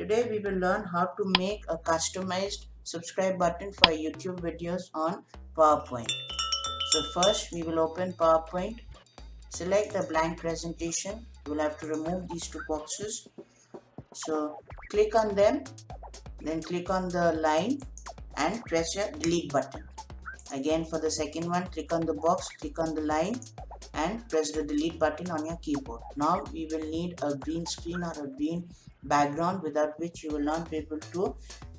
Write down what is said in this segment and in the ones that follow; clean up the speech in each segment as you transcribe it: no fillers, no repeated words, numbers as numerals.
Today we will learn how to make a customized subscribe button for YouTube videos on PowerPoint. So first we will open PowerPoint, select the blank presentation. You will have to remove these two boxes. So click on them, then click on the line and press your delete button. Again for the second one, click on the box, click on the line and press the delete button on your keyboard. Now we will need a green screen or a green background without which you will not be able to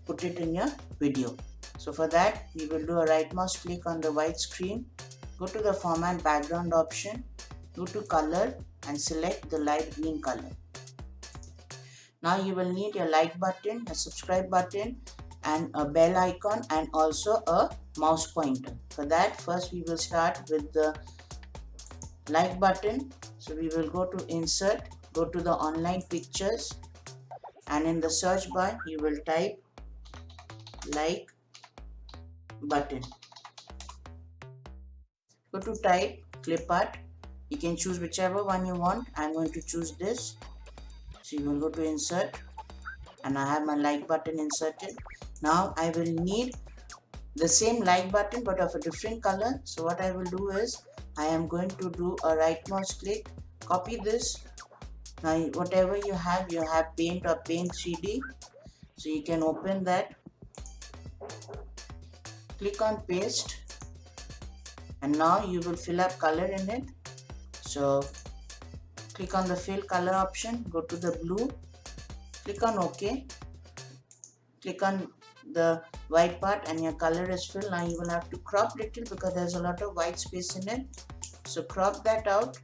put it in your video. So for that we will do a right mouse click on the white screen, go to the format background option, go to color and select the light green color. Now you will need your like button, a subscribe button and a bell icon and also a mouse pointer. For that first we will start with the like button. So we will go to insert, go to the online pictures and in the search bar you will type like button. Go to type clip art. You can choose whichever one you want. I'm going to choose this. So you will go to insert and I have my like button inserted. Now I will need the same like button but of a different color. So what I will do is I am going to do a right mouse click, copy this. Now whatever you have Paint or Paint 3D. So you can open that, click on paste and now you will fill up color in it. So click on the fill color option, go to the blue, click on OK, click on the white part and your color is filled. Now you will have to crop little because there's a lot of white space in it. So crop that out.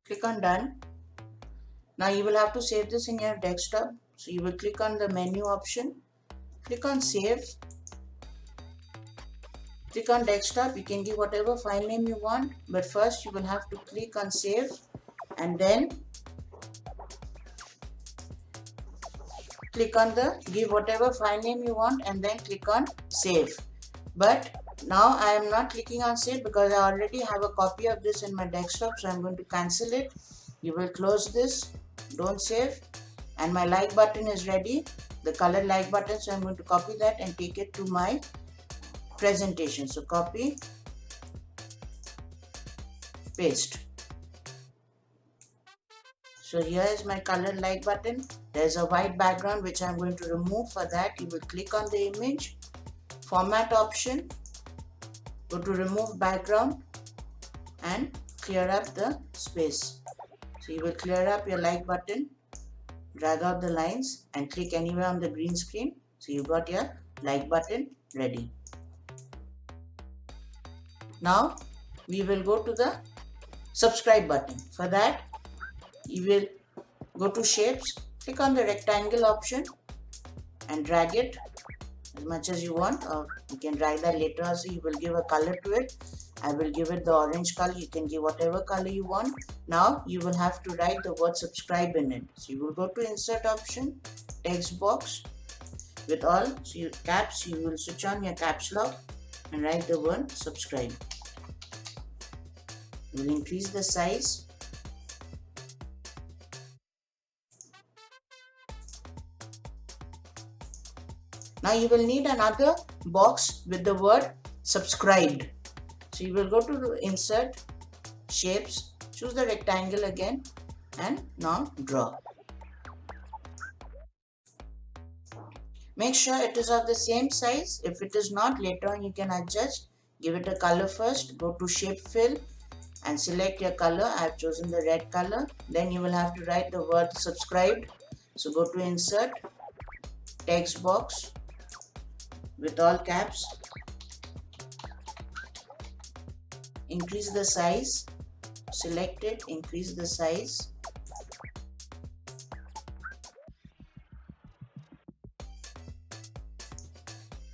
Click on done. Now you will have to save this in your desktop. So you will click on the menu option, click on save, click on desktop. You can give whatever file name you want, but first you will have to click on save and then click on the give whatever file name you want and then click on save. But now I am not clicking on save because I already have a copy of this in my desktop, so I'm going to cancel it. You will close this, don't save, and my like button is ready, the colored like button. So I'm going to copy that and take it to my presentation. So copy, paste. So here is my colored like button. There's a white background which I'm going to remove. For that you will click on the image, format option, go to remove background and clear up the space. So you will clear up your like button, drag out the lines and click anywhere on the green screen. So you got your like button ready. Now we will go to the subscribe button. For that you will go to shapes, click on the rectangle option and drag it as much as you want, or you can drag that later also. You will give a color to it. I will give it the orange color. You can give whatever color you want. Now you will have to write the word subscribe in it. So you will go to insert option, text box with all caps. You will switch on your caps lock and write the word subscribe. You will increase the size. Now you will need another box with the word subscribed. So you will go to the insert, shapes, choose the rectangle again and now draw. Make sure it is of the same size. If it is not, later on you can adjust. Give it a color first, go to shape fill and select your color. I have chosen the red color. Then you will have to write the word subscribed. So go to insert, text box with all caps, increase the size, select it, increase the size.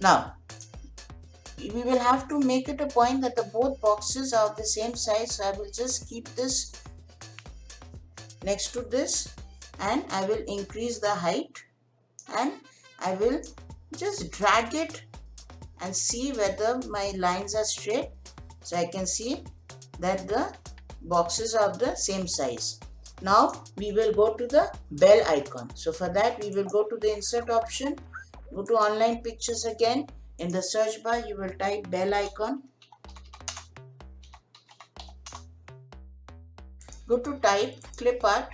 Now we will have to make it a point that the both boxes are of the same size. So I will just keep this next to this and I will increase the height and I will just drag it and see whether my lines are straight. So I can see that the boxes are of the same size. Now we will go to the bell icon. So for that we will go to the insert option, go to online pictures again. In the search bar you will type bell icon. Go to type clip art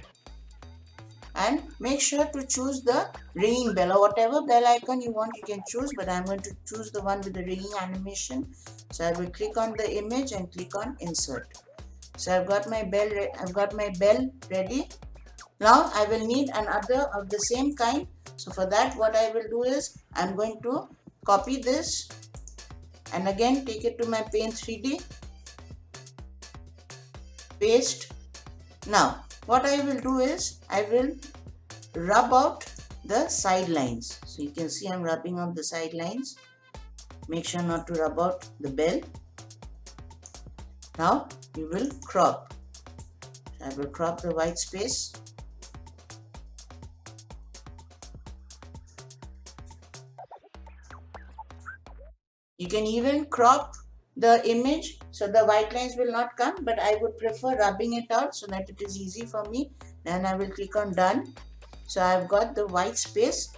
and make sure to choose the ringing bell or whatever bell icon you want, you can choose, but I'm going to choose the one with the ringing animation. So I will click on the image and click on insert. So I've got my bell ready. Now I will need another of the same kind. So for that what I will do is I'm going to copy this and again take it to my Paint 3D, paste. Now what I will do is I will rub out the side lines. So you can see I'm rubbing out the side lines. Make sure not to rub out the bell. Now we will crop. So I will crop the white space. You can even crop the image so the white lines will not come, but I would prefer rubbing it out so that it is easy for me. Then I will click on done. So I've got the white space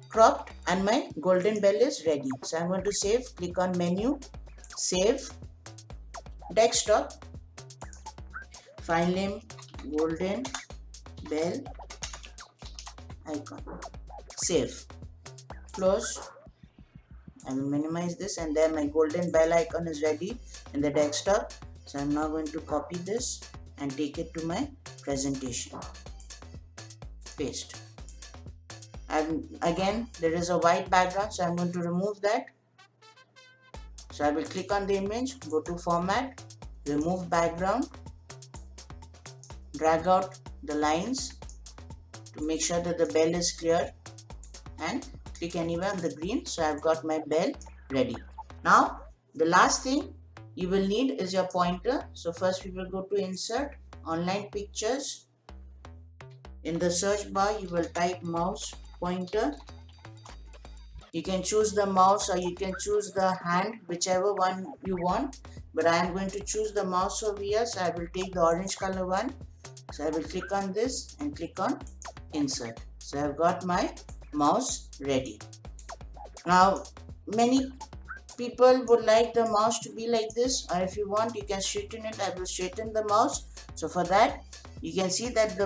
cropped and my golden bell is ready. So I'm going to save, click on menu, save, desktop, file name golden bell icon, save, close. I will minimize this and then my golden bell icon is ready in the desktop. So I'm now going to copy this and take it to my presentation. Paste. And again there is a white background, so I'm going to remove that. So I will click on the image, go to format, remove background, drag out the lines to make sure that the bell is clear and click anywhere on the green. So I've got my bell ready. Now the last thing you will need is your pointer. So first we will go to insert, online pictures. In the search bar you will type mouse pointer. You can choose the mouse or you can choose the hand, whichever one you want, but I am going to choose the mouse over here. So I will take the orange color one. So I will click on this and click on insert. So I've got my mouse ready. Now many people would like the mouse to be like this, or if you want you can straighten it. I will straighten the mouse. So for that you can see that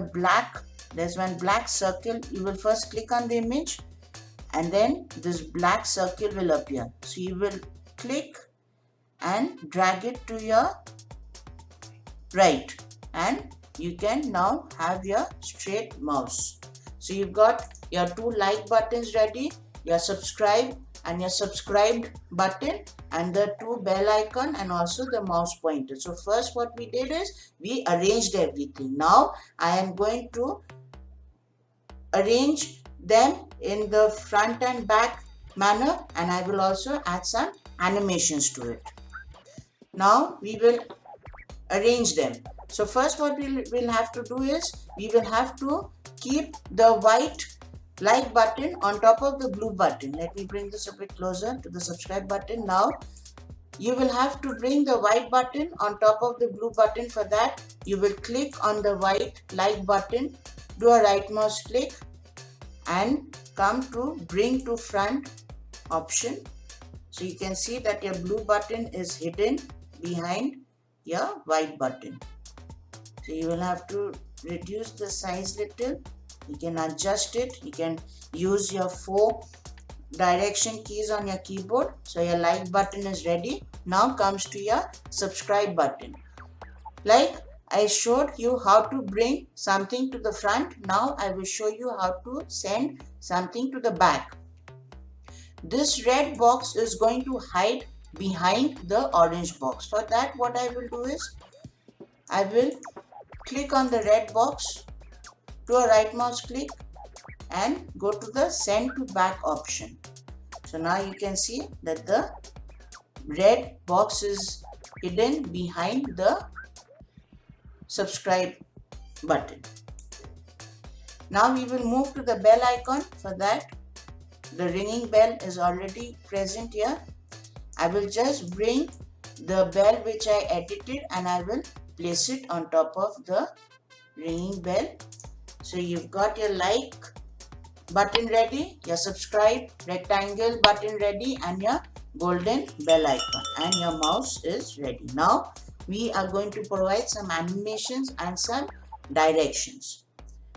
there's one black circle. You will first click on the image and then this black circle will appear. So you will click and drag it to your right and you can now have your straight mouse. So you've got your two like buttons ready, your subscribe and your subscribed button, and the two bell icon and also the mouse pointer. So first what we did is we arranged everything. Now I am going to arrange them in the front and back manner, and I will also add some animations to it. Now we will arrange them. So first what we'll have to do is we will have to keep the white like button on top of the blue button. Let me bring this a bit closer to the subscribe button. Now you will have to bring the white button on top of the blue button. For that you will click on the white like button, do a right mouse click and come to bring to front option. So you can see that your blue button is hidden behind your white button. So you will have to reduce the size little. You can adjust it. You can use your 4 direction keys on your keyboard. So your like button is ready. Now comes to your subscribe button. Like I showed you how to bring something to the front. Now I will show you how to send something to the back. This red box is going to hide behind the orange box. For that what I will do is I will click on the red box, do a right mouse click and go to the send to back option. So now you can see that the red box is hidden behind the subscribe button. Now we will move to the bell icon. For that the ringing bell is already present here. I will just bring the bell which I edited and I will place it on top of the ringing bell. So you've got your like button ready, your subscribe rectangle button ready, and your golden bell icon, and your mouse is ready. Now we are going to provide some animations and some directions.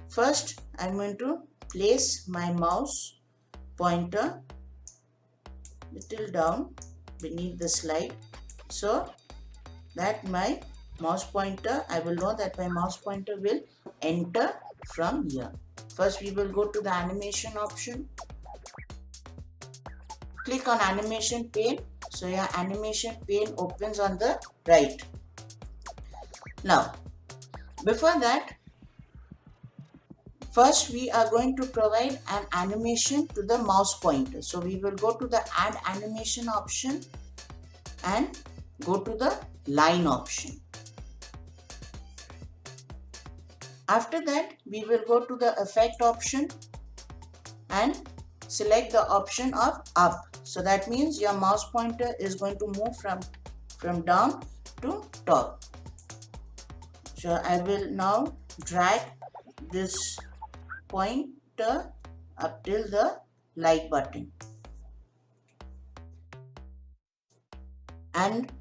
First, I'm going to place my mouse pointer little down beneath the slide, so that my mouse pointer, I will know that my mouse pointer will enter from here. First, we will go to the animation option. Click on animation pane. So your animation pane opens on the right. Now, before that, first we are going to provide an animation to the mouse pointer. So we will go to the add animation option and go to the line option. After that, we will go to the effect option and select the option of up. So that means your mouse pointer is going to move from down to top. So I will now drag this pointer up till the like button. And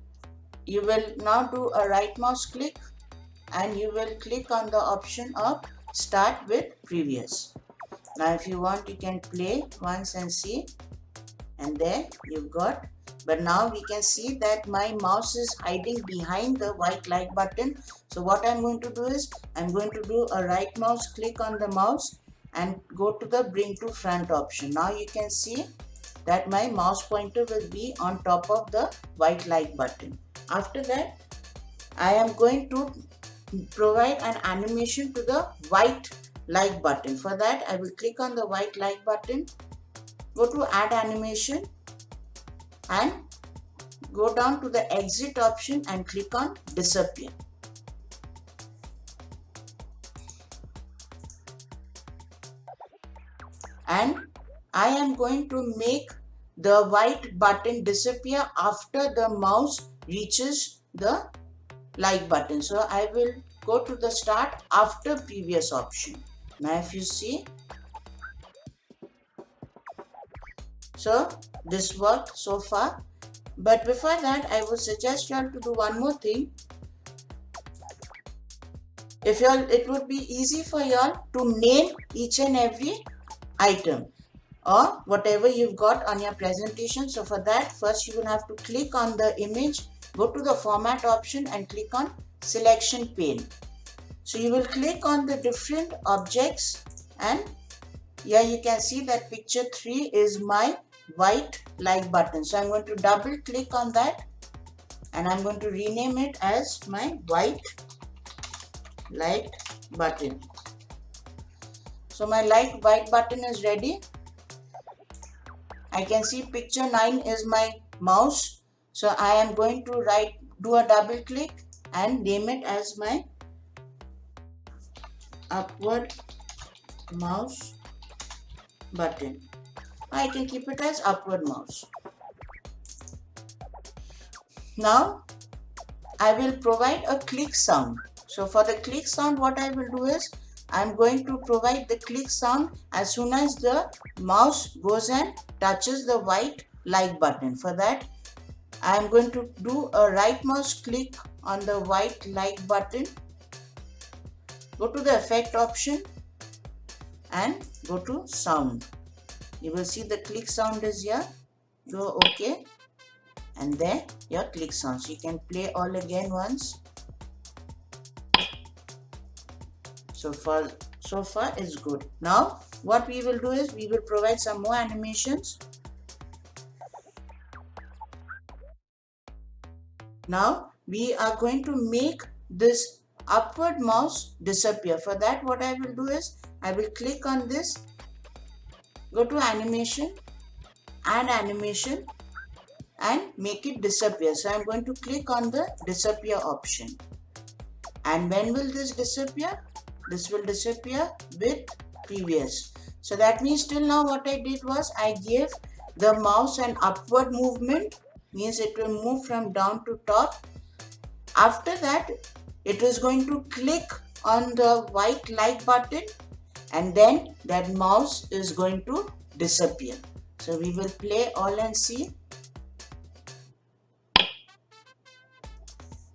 you will now do a right mouse click and you will click on the option of start with previous. Now if you want, you can play once and see, and there you've got. But now we can see that my mouse is hiding behind the white like button. So what I'm going to do is, I'm going to do a right mouse click on the mouse and go to the bring to front option. Now you can see that my mouse pointer will be on top of the white like button. After that, I am going to provide an animation to the white like button. For that, I will click on the white like button, go to add animation and go down to the exit option and click on disappear. And I am going to make the white button disappear after the mouse reaches the like button. So I will go to the start after previous option. Now if you see, so this worked so far. But before that, I would suggest you all to do one more thing. If you all, it would be easy for you all to name each and every item or whatever you've got on your presentation. So for that, first you will have to click on the image, go to the format option and click on selection pane. So you will click on the different objects, and here you can see that picture 3 is my white like button. So I'm going to double click on that and I'm going to rename it as my white like button. So my white button is ready. I can see picture 9 is my mouse. So I am going to do a double click and name it as my upward mouse button. I can keep it as upward mouse. Now I will provide a click sound. So for the click sound, what I will do is, I'm going to provide the click sound as soon as the mouse goes and touches the white like button. For that, I am going to do a right mouse click on the white like button, go to the effect option and go to sound. You will see the click sound is here. Go OK, and there your click sound. So you can play all again once. So far it's good. Now what we will do is, we will provide some more animations. Now we are going to make this upward mouse disappear. For that, what I will do is, I will click on this, go to animation, add animation and make it disappear. So I am going to click on the disappear option. And when will this disappear? This will disappear with previous. So that means till now what I did was, I gave the mouse an upward movement means it will move from down to top. After that, it is going to click on the white like button, and then that mouse is going to disappear. So we will play all and see.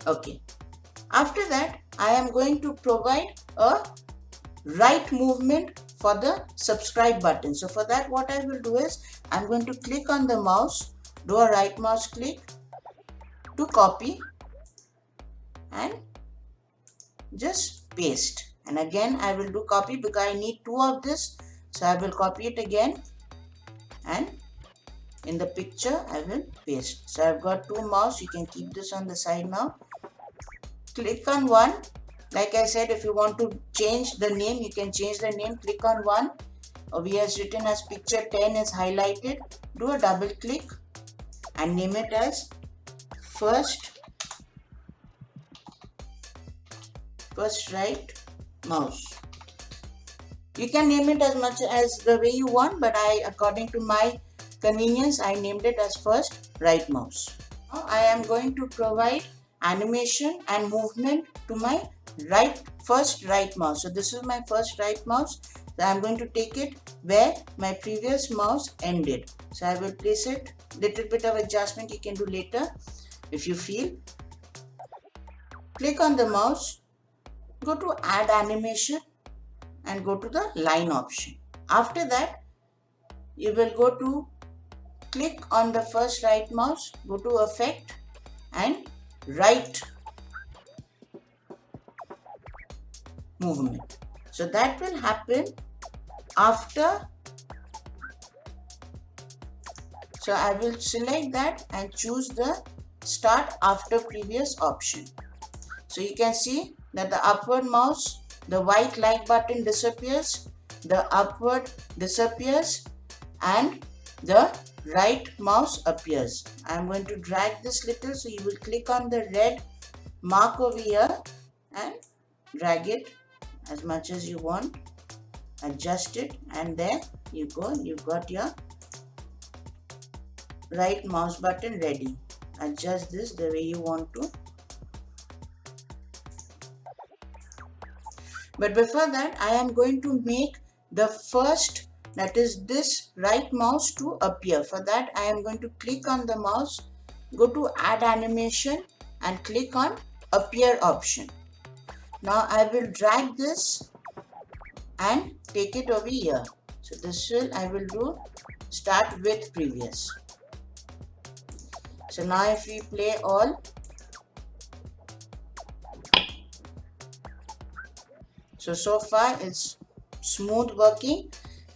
Okay. After that, I am going to provide a right movement for the subscribe button. So for that, what I will do is I'm going to click on the mouse, do a right mouse click to copy and just paste. And again I will do copy because I need two of this. So I will copy it again and in the picture I will paste. So I've got two mouse. You can keep this on the side now. Click on one. Like I said, if you want to change the name, you can change the name. Click on one. Over here is written as picture 10 is highlighted. Do a double click and name it as first right mouse. You can name it as much as the way you want, but according to my convenience, I named it as first right mouse. Now I am going to provide animation and movement to my first right mouse. So this is my first right mouse. So I am going to take it where my previous mouse ended. So I will place it. Little bit of adjustment you can do later if you feel. Click on the mouse. Go to add animation and go to the line option. After that, you will go to click on the first right mouse, go to effect and right movement. So that will happen after. So I will select that and choose the start after previous option. So you can see that the upward mouse, the white like button disappears, the upward disappears and the right mouse appears. I am going to drag this little, so you will click on the red mark over here and drag it as much as you want, adjust it, and there you go, you've got your right mouse button ready. Adjust this the way you want to. But before that, I am going to make the first, that is this right mouse, to appear. For that, I am going to click on the mouse, go to add animation and click on appear option. Now I will drag this and take it over here. So this I will do start with previous. So now if we play all, so far it's smooth working.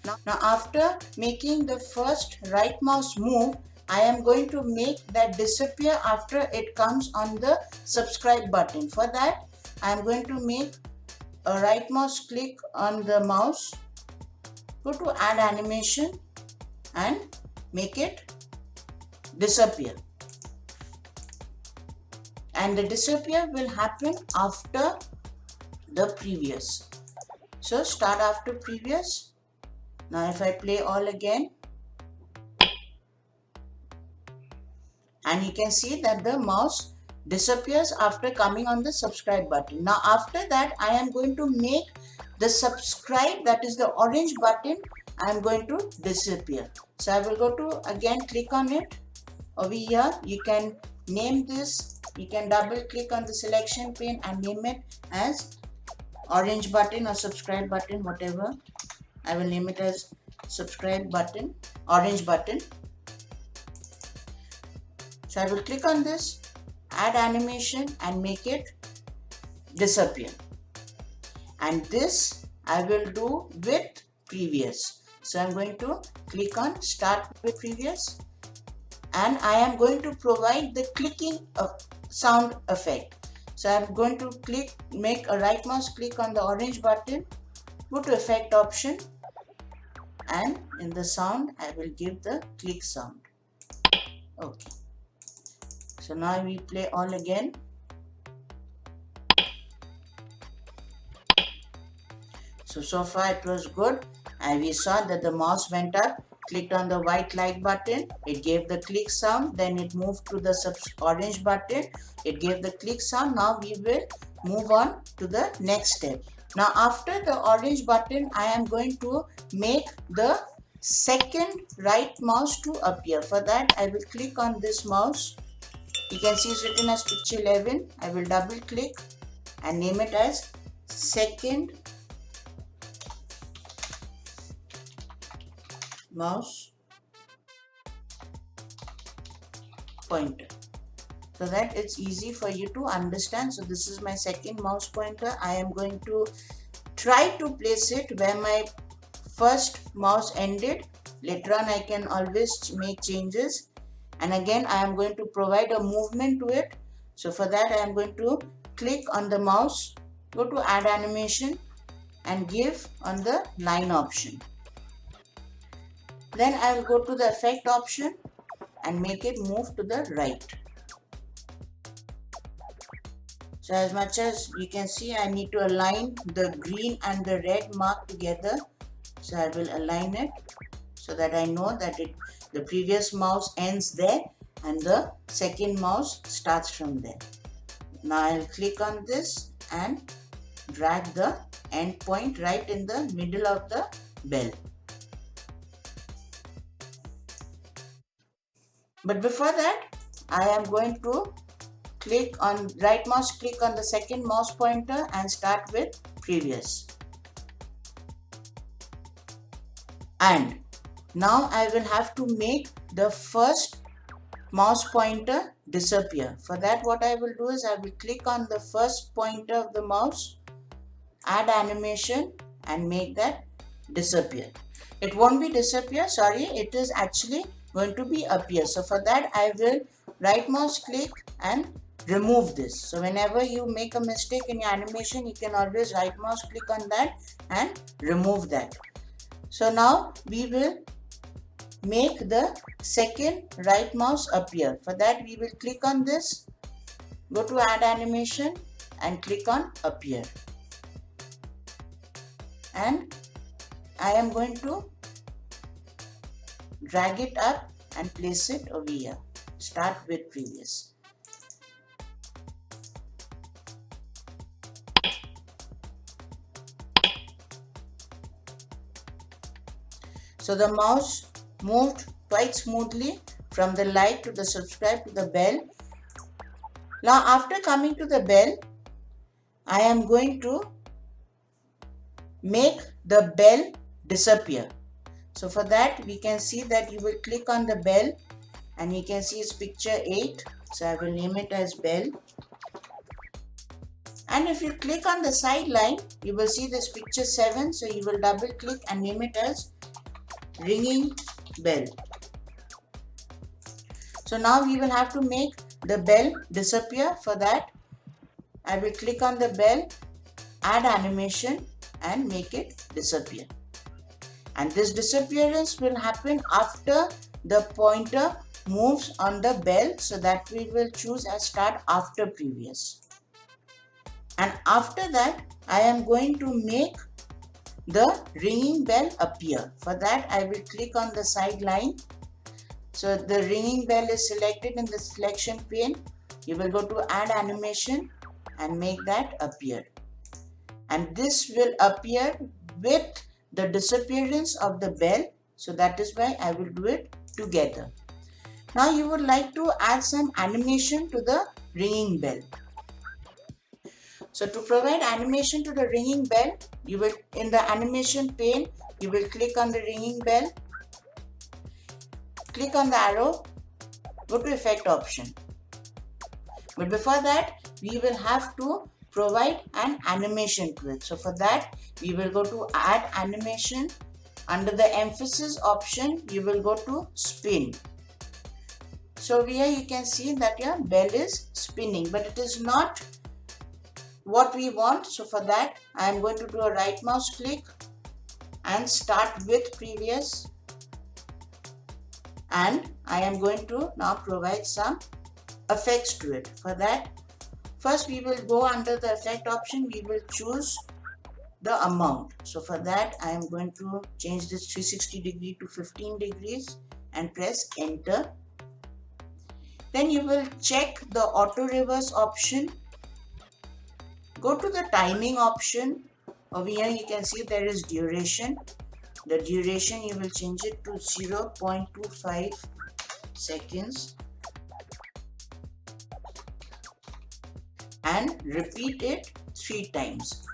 Now after making the first right mouse move, I am going to make that disappear after it comes on the subscribe button. For that, I am going to make a right mouse click on the mouse, go to add animation and make it disappear. And the disappear will happen after the previous. So start after previous. Now if I play all again, and you can see that the mouse disappears after coming on the subscribe button. Now after that, I am going to make the subscribe, that is the orange button, I am going to disappear. So I will go to again click on it over here. You can name this, you can double click on the selection pane and name it as orange button or subscribe button, whatever. I will name it as subscribe button, orange button. So I will click on this, add animation and make it disappear. And this I will do with previous. So I'm going to click on start with previous and I am going to provide the clicking sound effect. So I'm going to make a right mouse click on the orange button, go to effect option and in the sound I will give the click sound. Okay. So now we play all again. So far it was good and we saw that the mouse went up clicked on the white like button, it gave the click sound. Then it moved to the orange button, it gave the click sound. Now we will move on to the next step. Now after the orange button, I am going to make the second right mouse to appear. For that, I will click on this mouse. You can see it's written as picture 11. I will double click and name it as second mouse pointer, so that it's easy for you to understand. So this is my second mouse pointer. I am going to try to place it where my first mouse ended. Later on I can always make changes, and again I am going to provide a movement to it. So for that I am going to click on the mouse, go to add animation and give on the line option. Then I will go to the effect option and make it move to the right. So as much as you can see, I need to align the green and the red mark together. So I will align it so that I know that the previous mouse ends there and the second mouse starts from there. Now I'll click on this and drag the end point right in the middle of the bell. But before that, I am going to click on right mouse, click on the second mouse pointer and start with previous. And now I will have to make the first mouse pointer disappear. For that, what I will do is I will click on the first pointer of the mouse, add animation and make that disappear. It won't be disappear, sorry, it is actually going to be appear. So for that I will right mouse click and remove this. So whenever you make a mistake in your animation, you can always right mouse click on that and remove that. So now we will make the second right mouse appear. For that we will click on this, go to add animation and click on appear. And I am going to drag it up and place it over here. Start with previous. So the mouse moved quite smoothly from the like to the subscribe to the bell. Now after coming to the bell, I am going to make the bell disappear. So for that we can see that you will click on the bell and you can see it's picture 8. So I will name it as bell. And if you click on the sideline, you will see this picture 7. So you will double click and name it as ringing bell. So now we will have to make the bell disappear. For that I will click on the bell, add animation and make it disappear. And this disappearance will happen after the pointer moves on the bell, so that we will choose as start after previous. And after that I am going to make the ringing bell appear. For that I will click on the sideline. So the ringing bell is selected in the selection pane. You will go to add animation and make that appear. And this will appear with the disappearance of the bell. So that is why I will do it together. Now you would like to add some animation to the ringing bell. So to provide animation to the ringing bell, you will in the animation pane, you will click on the ringing bell, click on the arrow, go to effect option. But before that, we will have to provide an animation to it. So for that, we will go to add animation. Under the emphasis option, you will go to spin. So here you can see that your bell is spinning, but it is not what we want. So for that I am going to do a right mouse click and start with previous, and I am going to now provide some effects to it. For that, first we will go under the effect option, we will choose the amount. So for that I am going to change this 360 degree to 15 degrees and press enter. Then you will check the auto reverse option. Go to the timing option. Over here you can see there is duration. The duration you will change it to 0.25 seconds and repeat it 3 times.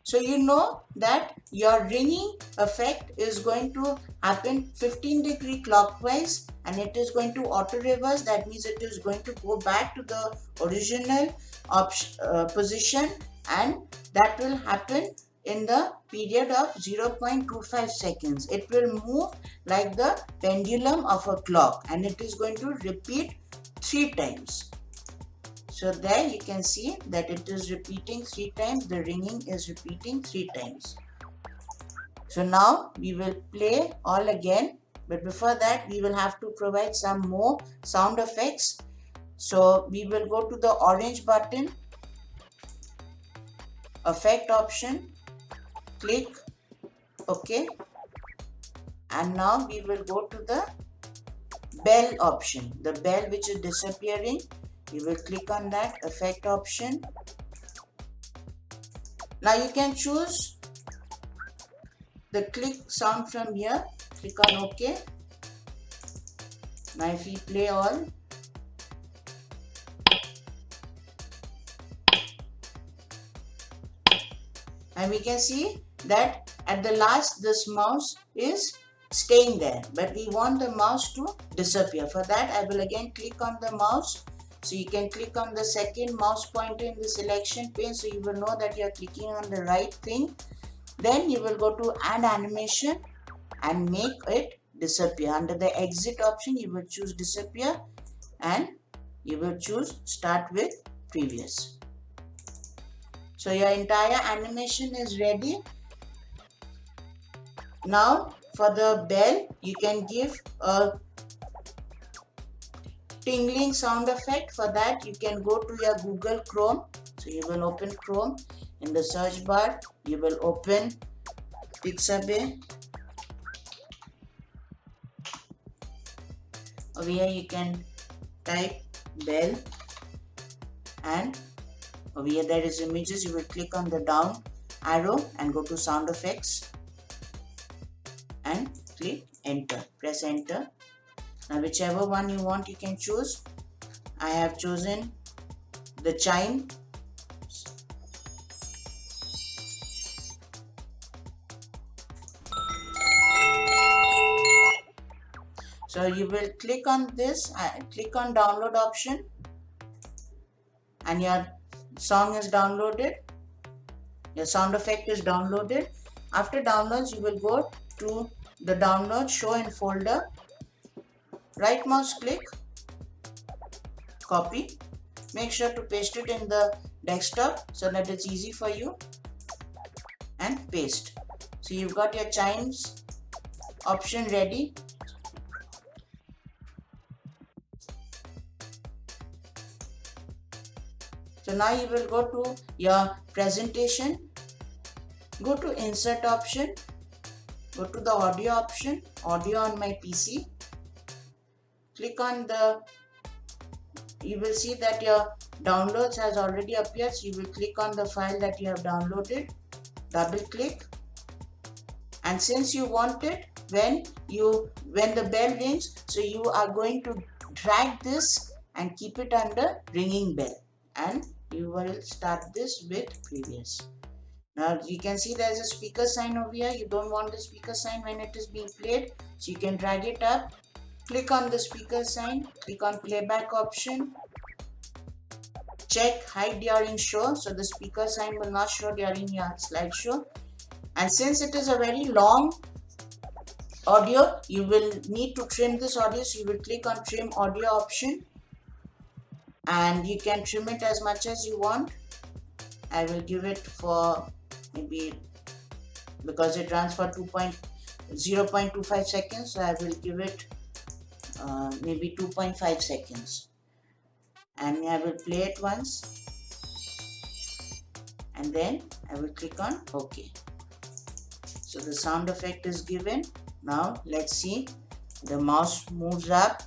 So you know that your ringing effect is going to happen 15 degree clockwise and it is going to auto reverse. That means it is going to go back to the original position, and that will happen in the period of 0.25 seconds. It will move like the pendulum of a clock and it is going to repeat 3 times. So there you can see that it is repeating 3 times, the ringing is repeating 3 times. So now we will play all again, but before that we will have to provide some more sound effects. So we will go to the orange button, effect option, click OK, and now we will go to the bell option, the bell which is disappearing. You will click on that, effect option. Now you can choose the click sound from here. Click on OK. Now if we play all, and we can see that at the last this mouse is staying there, but we want the mouse to disappear. For that I will again click on the mouse. So you can click on the second mouse pointer in the selection pane, so you will know that you are clicking on the right thing. Then you will go to add animation and make it disappear. Under the exit option you will choose disappear and you will choose start with previous. So your entire animation is ready. Now for the bell you can give a tingling sound effect. For that you can go to your Google Chrome. So you will open Chrome. In the search bar you will open Pixabay. Over here you can type bell, and over here there is images. You will click on the down arrow and go to sound effects and click enter. Press enter. Now whichever one you want you can choose. I have chosen the chime. So you will click on this, click on download option, and your song is downloaded. Your sound effect is downloaded. After downloads you will go to the download, show in folder. Right mouse click, copy, make sure to paste it in the desktop so that it's easy for you, and paste. So you've got your chimes option ready. So now you will go to your presentation, go to insert option, go to the audio option, audio on my PC. Click on the, you will see that your downloads has already appeared. So you will click on the file that you have downloaded, double click, and since you want it when the bell rings, so you are going to drag this and keep it under ringing bell, and you will start this with previous. Now you can see there is a speaker sign over here. You don't want the speaker sign when it is being played, so you can drag it up. Click on the speaker sign, click on playback option, check hide during show, so the speaker sign will not show during your slideshow. And since it is a very long audio, you will need to trim this audio, so you will click on trim audio option and you can trim it as much as you want. I will give it for maybe, because it runs for 0.25 seconds, so I will give it maybe 2.5 seconds, and I will play it once. and then I will click on OK. So the sound effect is given. Now let's see. The mouse moves up,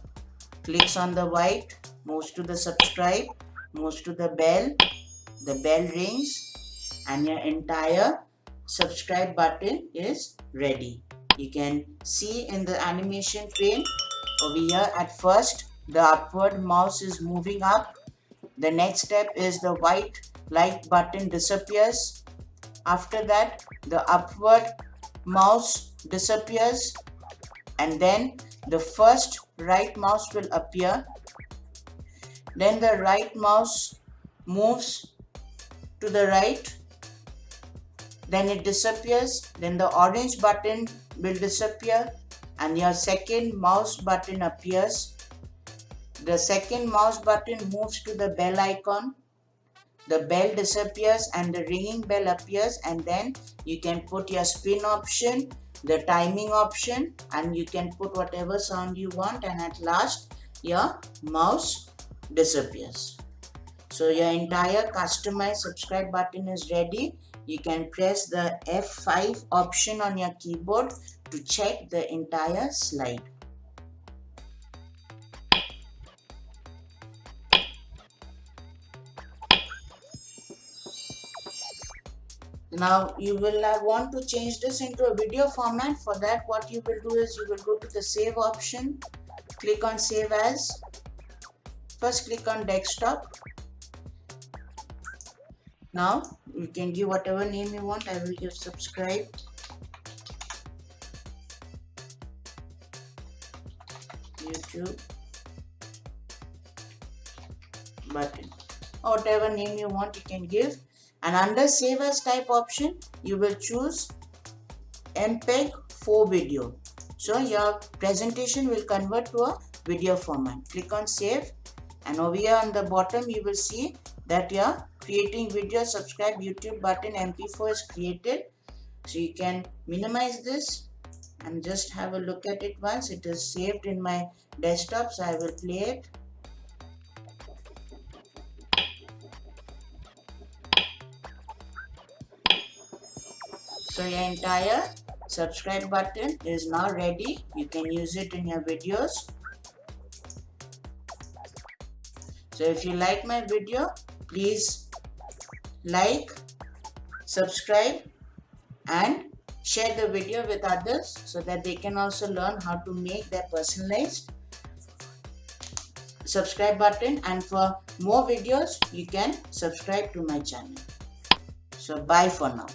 clicks on the white, moves to the subscribe, moves to the bell rings, and your entire subscribe button is ready. You can see in the animation pane over here, at first the upward mouse is moving up. The next step is the white light button disappears. After that, the upward mouse disappears, and then the first right mouse will appear. Then the right mouse moves to the right, then it disappears. Then the orange button will disappear and your second mouse button appears. The second mouse button moves to the bell icon. The bell disappears and the ringing bell appears, and then you can put your spin option, the timing option, and you can put whatever sound you want, and at last your mouse disappears. So your entire customized subscribe button is ready. You can press the F5 option on your keyboard to check the entire slide. Now you will want to change this into a video format. For that, what you will do is you will go to the save option, click on save as. First click on desktop. Now you can give whatever name you want. I will give subscribe. YouTube button, or whatever name you want you can give. And under save as type option, you will choose MPEG 4 video. So your presentation will convert to a video format. Click on save, and over here on the bottom you will see that your creating video subscribe YouTube button MP4 is created. So you can minimize this and just have a look at it once. It is saved in my desktop, so I will play it. So your entire subscribe button is now ready. You can use it in your videos. So if you like my video, please like, subscribe and share the video with others so that they can also learn how to make their personalized subscribe button. And for more videos, you can subscribe to my channel. So bye for now.